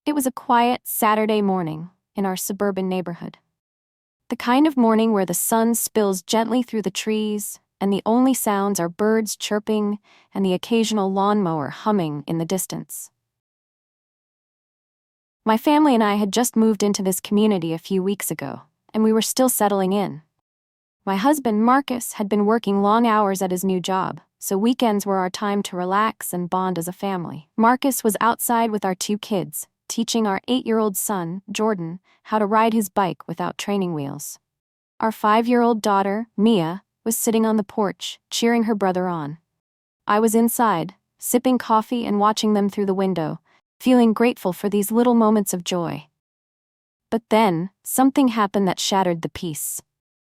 It was a quiet Saturday morning in our suburban neighborhood. The kind of morning where the sun spills gently through the trees, and the only sounds are birds chirping and the occasional lawnmower humming in the distance. My family and I had just moved into this community a few weeks ago, and we were still settling in. My husband, Marcus, had been working long hours at his new job, so weekends were our time to relax and bond as a family. Marcus was outside with our two kids, teaching our 8-year-old son, Jordan, how to ride his bike without training wheels. Our 5-year-old daughter, Mia, was sitting on the porch, cheering her brother on. I was inside, sipping coffee and watching them through the window, feeling grateful for these little moments of joy. But then, something happened that shattered the peace.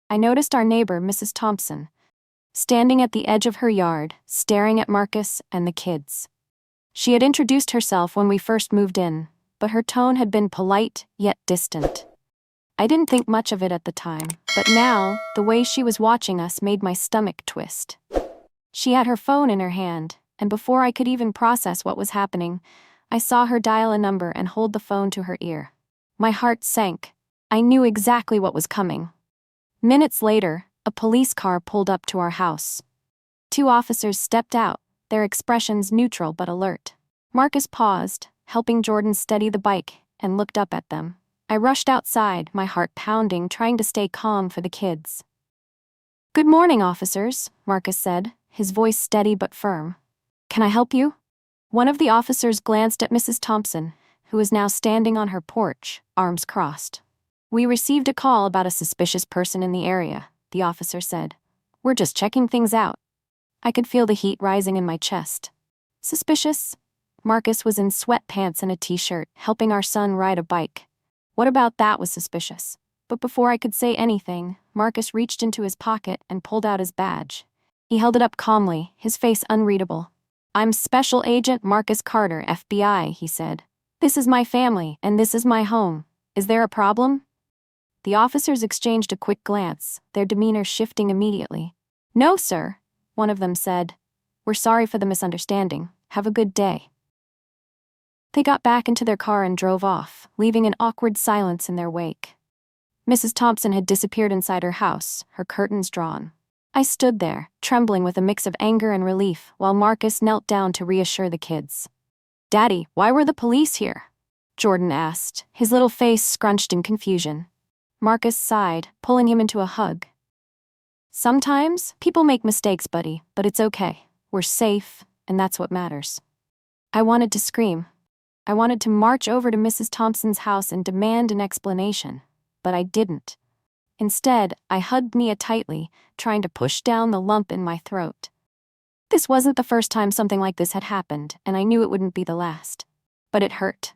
I noticed our neighbor, Mrs. Thompson, standing at the edge of her yard, staring at Marcus and the kids. She had introduced herself when we first moved in, but her tone had been polite yet distant. I didn't think much of it at the time, but now, the way she was watching us made my stomach twist. She had her phone in her hand, and before I could even process what was happening, I saw her dial a number and hold the phone to her ear. My heart sank. I knew exactly what was coming. Minutes later, a police car pulled up to our house. 2 officers stepped out, their expressions neutral but alert. Marcus paused, helping Jordan steady the bike, and looked up at them. I rushed outside, my heart pounding, trying to stay calm for the kids. "Good morning, officers," Marcus said, his voice steady but firm. "Can I help you?" One of the officers glanced at Mrs. Thompson, who was now standing on her porch, arms crossed. "We received a call about a suspicious person in the area," the officer said. "We're just checking things out." I could feel the heat rising in my chest. Suspicious? Marcus was in sweatpants and a t-shirt, helping our son ride a bike. What about that was suspicious? But before I could say anything, Marcus reached into his pocket and pulled out his badge. He held it up calmly, his face unreadable. "I'm Special Agent Marcus Carter, FBI," he said. "This is my family, and this is my home. Is there a problem?" The officers exchanged a quick glance, their demeanor shifting immediately. "No, sir," one of them said. "We're sorry for the misunderstanding. Have a good day." They got back into their car and drove off, leaving an awkward silence in their wake. Mrs. Thompson had disappeared inside her house, her curtains drawn. I stood there, trembling with a mix of anger and relief, while Marcus knelt down to reassure the kids. "Daddy, why were the police here?" Jordan asked, his little face scrunched in confusion. Marcus sighed, pulling him into a hug. "Sometimes, people make mistakes, buddy, but it's okay. We're safe, and that's what matters." I wanted to scream. I wanted to march over to Mrs. Thompson's house and demand an explanation, but I didn't. Instead, I hugged Mia tightly, trying to push down the lump in my throat. This wasn't the first time something like this had happened, and I knew it wouldn't be the last. But it hurt.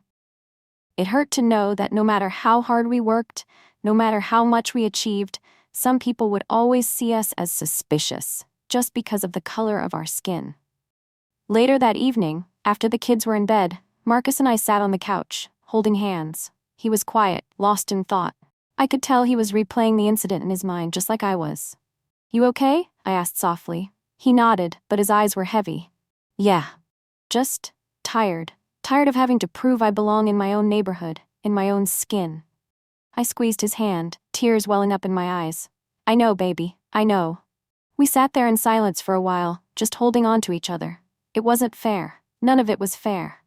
It hurt to know that no matter how hard we worked, no matter how much we achieved, some people would always see us as suspicious, just because of the color of our skin. Later that evening, after the kids were in bed, Marcus and I sat on the couch, holding hands. He was quiet, lost in thought. I could tell he was replaying the incident in his mind just like I was. "You okay?" I asked softly. He nodded, but his eyes were heavy. "Yeah. Just tired. Tired of having to prove I belong in my own neighborhood, in my own skin." I squeezed his hand, tears welling up in my eyes. "I know, baby, I know." We sat there in silence for a while, just holding on to each other. It wasn't fair. None of it was fair.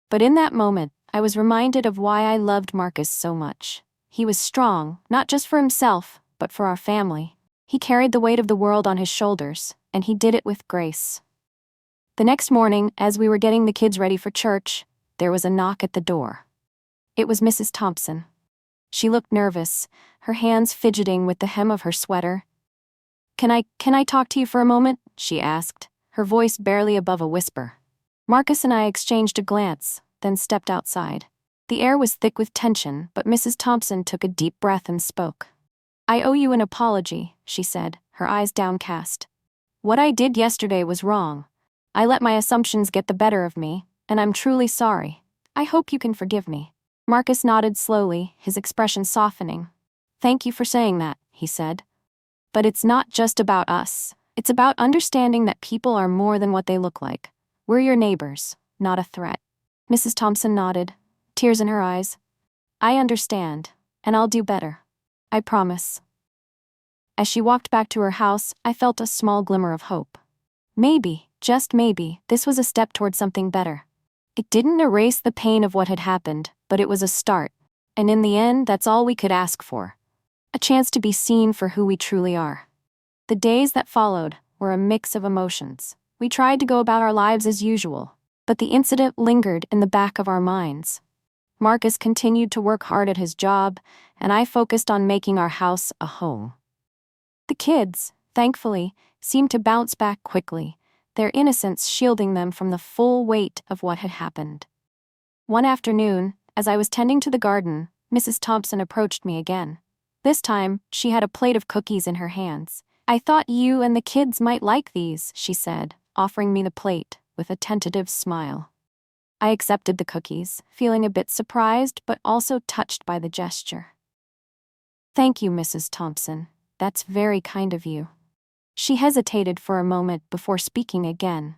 But in that moment, I was reminded of why I loved Marcus so much. He was strong, not just for himself, but for our family. He carried the weight of the world on his shoulders, and he did it with grace. The next morning, as we were getting the kids ready for church, there was a knock at the door. It was Mrs. Thompson. She looked nervous, her hands fidgeting with the hem of her sweater. Can I talk to you for a moment?" she asked, her voice barely above a whisper. Marcus and I exchanged a glance, then stepped outside. The air was thick with tension, but Mrs. Thompson took a deep breath and spoke. "I owe you an apology," she said, her eyes downcast. "What I did yesterday was wrong. I let my assumptions get the better of me, and I'm truly sorry. I hope you can forgive me." Marcus nodded slowly, his expression softening. "Thank you for saying that," he said. "But it's not just about us. It's about understanding that people are more than what they look like. We're your neighbors, not a threat." Mrs. Thompson nodded. tears in her eyes. I understand, and I'll do better. I promise. As she walked back to her house, I felt a small glimmer of hope. Maybe, just maybe, this was a step toward something better. It didn't erase the pain of what had happened, but it was a start. And in the end, that's all we could ask for. A chance to be seen for who we truly are. The days that followed were a mix of emotions. We tried to go about our lives as usual, but the incident lingered in the back of our minds. Marcus continued to work hard at his job, and I focused on making our house a home. The kids, thankfully, seemed to bounce back quickly, their innocence shielding them from the full weight of what had happened. One afternoon, as I was tending to the garden, Mrs. Thompson approached me again. This time, she had a plate of cookies in her hands. "I thought you and the kids might like these," she said, offering me the plate with a tentative smile. I accepted the cookies, feeling a bit surprised but also touched by the gesture. "Thank you, Mrs. Thompson. That's very kind of you." She hesitated for a moment before speaking again.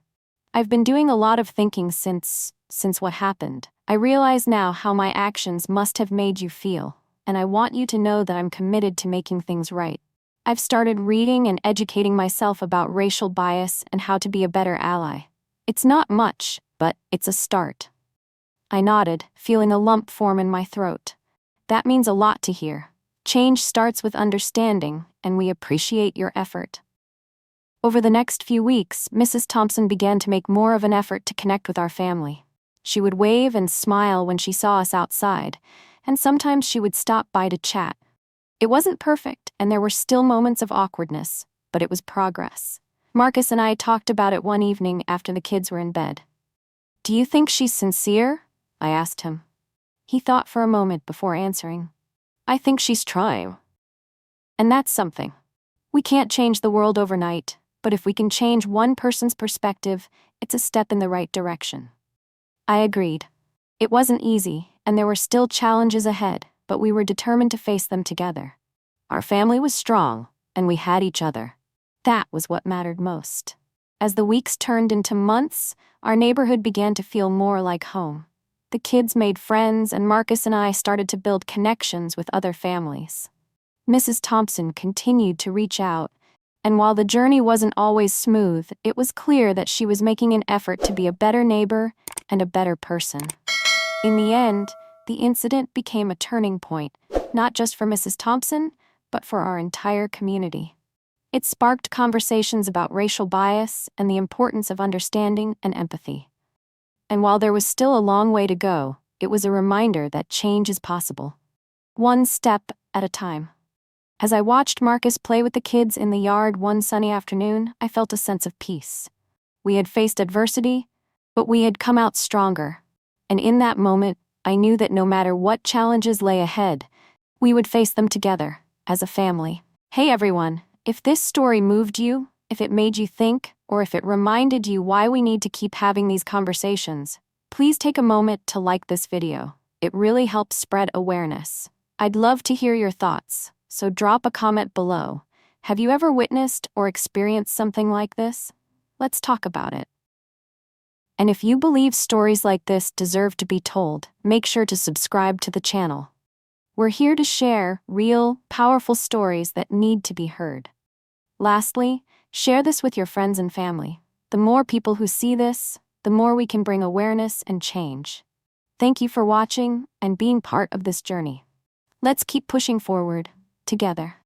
"I've been doing a lot of thinking since what happened. I realize now how my actions must have made you feel, and I want you to know that I'm committed to making things right. I've started reading and educating myself about racial bias and how to be a better ally. It's not much, but it's a start." I nodded, feeling a lump form in my throat. "That means a lot to hear. Change starts with understanding, and we appreciate your effort." Over the next few weeks, Mrs. Thompson began to make more of an effort to connect with our family. She would wave and smile when she saw us outside, and sometimes she would stop by to chat. It wasn't perfect, and there were still moments of awkwardness, but it was progress. Marcus and I talked about it one evening after the kids were in bed. "Do you think she's sincere?" I asked him. He thought for a moment before answering. "I think she's trying." And that's something. We can't change the world overnight, but if we can change one person's perspective, it's a step in the right direction. I agreed. It wasn't easy, and there were still challenges ahead, but we were determined to face them together. Our family was strong, and we had each other. That was what mattered most. As the weeks turned into months, our neighborhood began to feel more like home. The kids made friends, and Marcus and I started to build connections with other families. Mrs. Thompson continued to reach out, and while the journey wasn't always smooth, it was clear that she was making an effort to be a better neighbor and a better person. In the end, the incident became a turning point, not just for Mrs. Thompson, but for our entire community. It sparked conversations about racial bias and the importance of understanding and empathy. And while there was still a long way to go, it was a reminder that change is possible. One step at a time. As I watched Marcus play with the kids in the yard one sunny afternoon, I felt a sense of peace. We had faced adversity, but we had come out stronger. And in that moment, I knew that no matter what challenges lay ahead, we would face them together, as a family. Hey everyone, if this story moved you, if it made you think, or if it reminded you why we need to keep having these conversations, please take a moment to like this video. It really helps spread awareness. I'd love to hear your thoughts, so drop a comment below. Have you ever witnessed or experienced something like this? Let's talk about it. And if you believe stories like this deserve to be told, make sure to subscribe to the channel. We're here to share real, powerful stories that need to be heard. Lastly, share this with your friends and family. The more people who see this, the more we can bring awareness and change. Thank you for watching and being part of this journey. Let's keep pushing forward, together.